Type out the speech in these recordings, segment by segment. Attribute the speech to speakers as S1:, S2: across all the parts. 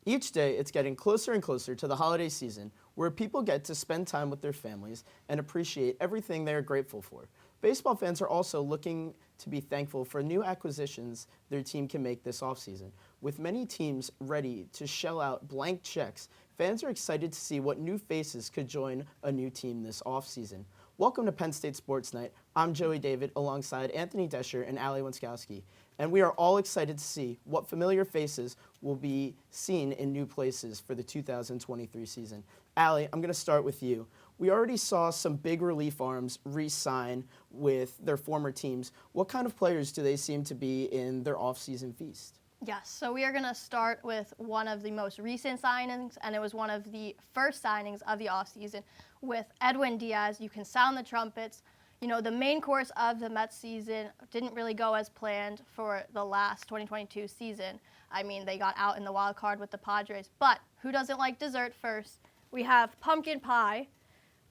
S1: Each day, it's getting closer and closer to the holiday season where people get to spend time with their families and appreciate everything they are grateful for. Baseball fans are also looking to be thankful for new acquisitions their team can make this offseason. With many teams ready to shell out blank checks, fans are excited to see what new faces could join a new team this offseason. Welcome to Penn State Sports Night. I'm Joey David alongside Anthony Desher and Allie, Wenskoski. And we are all excited to see what familiar faces will be seen in new places for the 2023 season. Allie, I'm going to start with you. We already saw some big relief arms re-sign with their former teams. What kind of players do they seem to be in their offseason feast?
S2: Yes, so we are going to start with one of the most recent signings, and it was one of the first signings of the offseason with Edwin Diaz. You can sound the trumpets. You know, the main course of the Mets season didn't really go as planned for the last 2022 season. I mean, they got out in the wild card with the Padres, but who doesn't like dessert first? We have pumpkin pie,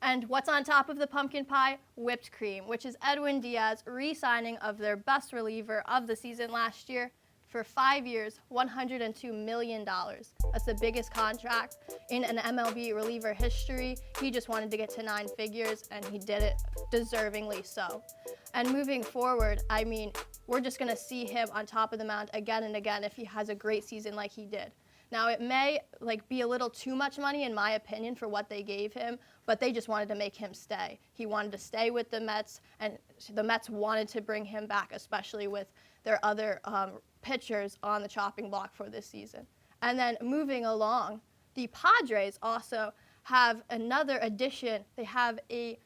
S2: and what's on top of the pumpkin pie? Whipped cream, which is Edwin Diaz re-signing of their best reliever of the season last year for 5 years, $102 million. That's the biggest contract in an MLB reliever history. He just wanted to get to 9 figures, and he did it deservingly so. And moving forward, I mean, we're just going to see him on top of the mound again and again if he has a great season like he did. Now, it may be a little too much money, in my opinion, for what they gave him, but they just wanted to make him stay. He wanted to stay with the Mets, and the Mets wanted to bring him back, especially with their other pitchers on the chopping block for this season. And then moving along, the Padres also have another addition. They have a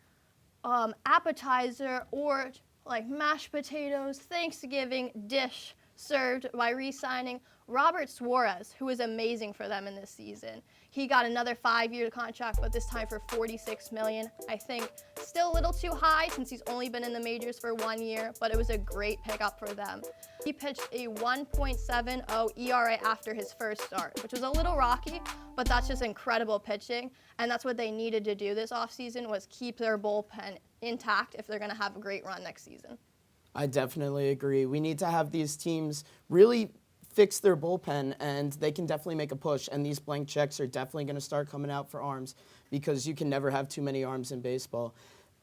S2: appetizer or like mashed potatoes Thanksgiving dish served by re-signing Robert Suarez, who is amazing for them in this season. He got another 5-year contract, but this time for $46 million. I think still a little too high since he's only been in the majors for 1 year, but it was a great pickup for them. He pitched a 1.70 ERA after his first start, which was a little rocky, but that's just incredible pitching, and that's what they needed to do this offseason was keep their bullpen intact if they're going to have a great run next season.
S1: I definitely agree. We need to have these teams really fix their bullpen, and they can definitely make a push, and these blank checks are definitely going to start coming out for arms because you can never have too many arms in baseball.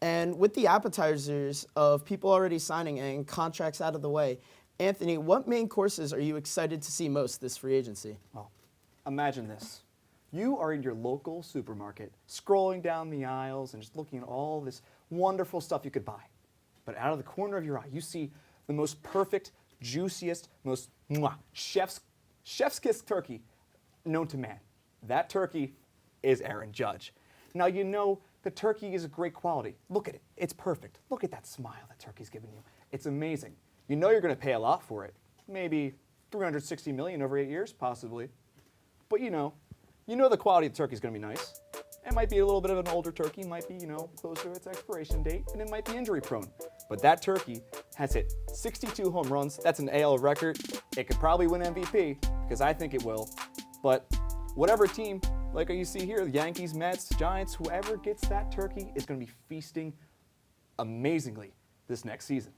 S1: And with the appetizers of people already signing and contracts out of the way, Anthony, what main courses are you excited to see most this free agency?
S3: Well, imagine this. You are in your local supermarket, scrolling down the aisles and just looking at all this wonderful stuff you could buy. But out of the corner of your eye, you see the most perfect, juiciest, most chef's kiss turkey known to man. That turkey is Aaron Judge. Now you know the turkey is a great quality. Look at it. It's perfect. Look at that smile that turkey's giving you. It's amazing. You know you're going to pay a lot for it. Maybe $360 million over 8 years, possibly. But you know the quality of the turkey is going to be nice. It might be a little bit of an older turkey, might be, closer to its expiration date, and it might be injury prone. But that turkey has hit 62 home runs. That's an AL record. It could probably win MVP, because I think it will. But whatever team, like you see here, the Yankees, Mets, Giants, whoever gets that turkey is going to be feasting amazingly this next season.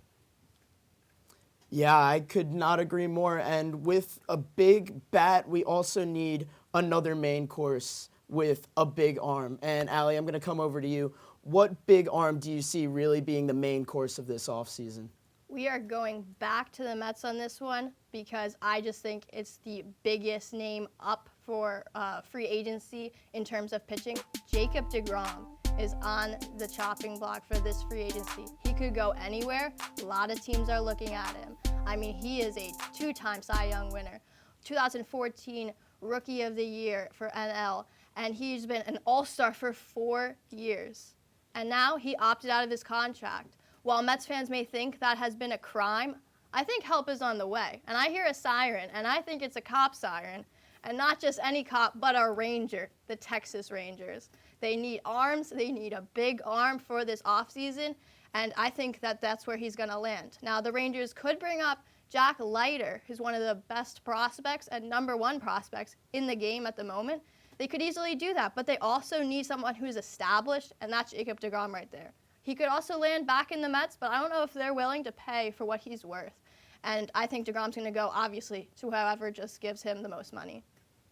S1: Yeah, I could not agree more. And with a big bat, we also need another main course with a big arm. And Allie, I'm going to come over to you. What big arm do you see really being the main course of this offseason?
S2: We are going back to the Mets on this one because I just think it's the biggest name up for free agency in terms of pitching. Jacob deGrom is on the chopping block for this free agency. He could go anywhere. A lot of teams are looking at him. I mean, he is a 2-time Cy Young winner, 2014 Rookie of the Year for NL, and he's been an all-star for 4 years. And now he opted out of his contract. While Mets fans may think that has been a crime, I think help is on the way. And I hear a siren, and I think it's a cop siren. And not just any cop, but a Ranger, the Texas Rangers. They need arms. They need a big arm for this offseason, and I think that that's where he's going to land. Now, the Rangers could bring up Jack Leiter, who's one of the best prospects and #1 prospects in the game at the moment. They could easily do that, but they also need someone who's established, and that's Jacob deGrom right there. He could also land back in the Mets, but I don't know if they're willing to pay for what he's worth. And I think deGrom's going to go, obviously, to whoever just gives him the most money.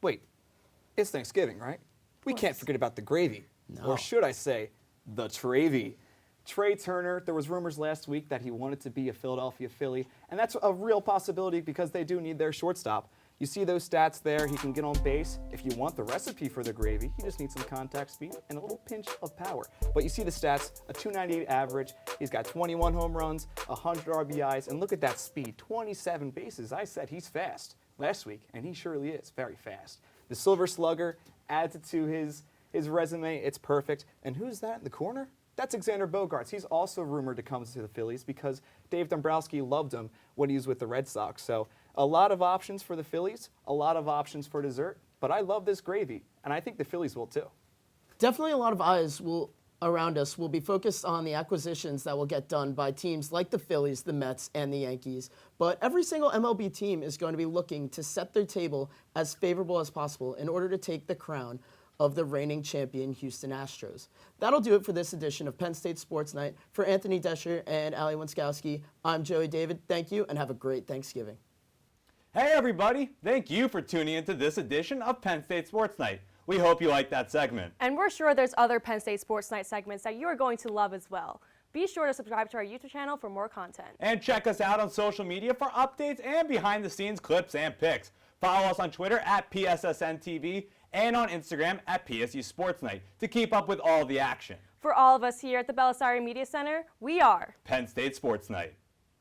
S3: Wait, It's Thanksgiving, right? We can't forget about the gravy.
S1: No.
S3: Or should I say, the Travy. Trey Turner, there was rumors last week that he wanted to be a Philadelphia Philly, and that's a real possibility because they do need their shortstop. You see those stats there, he can get on base. If you want the recipe for the gravy, he just needs some contact speed and a little pinch of power. But you see the stats, a 298 average, he's got 21 home runs, 100 RBIs, and look at that speed, 27 bases. I said he's fast last week, and he surely is very fast. The Silver Slugger adds it to his resume, it's perfect. And who's that in the corner? That's Xander Bogaerts. He's also rumored to come to the Phillies because Dave Dombrowski loved him when he was with the Red Sox. So a lot of options for the Phillies, a lot of options for dessert, but I love this gravy, and I think the Phillies will too.
S1: Definitely a lot of eyes around us will be focused on the acquisitions that will get done by teams like the Phillies, the Mets, and the Yankees. But every single MLB team is going to be looking to set their table as favorable as possible in order to take the crown of the reigning champion Houston Astros. That'll do it for this edition of Penn State Sports Night. For Anthony Desher and Allie Wenskoski, I'm Joey David. Thank you, and have a great Thanksgiving.
S4: Hey everybody, thank you for tuning into this edition of Penn State Sports Night. We hope you liked that segment.
S5: And we're sure there's other Penn State Sports Night segments that you are going to love as well. Be sure to subscribe to our YouTube channel for more content.
S4: And check us out on social media for updates and behind the scenes clips and pics. Follow us on Twitter at PSSN TV and on Instagram at PSU Sports Night to keep up with all the action.
S5: For all of us here at the Belisari Media Center, we are
S4: Penn State Sports Night.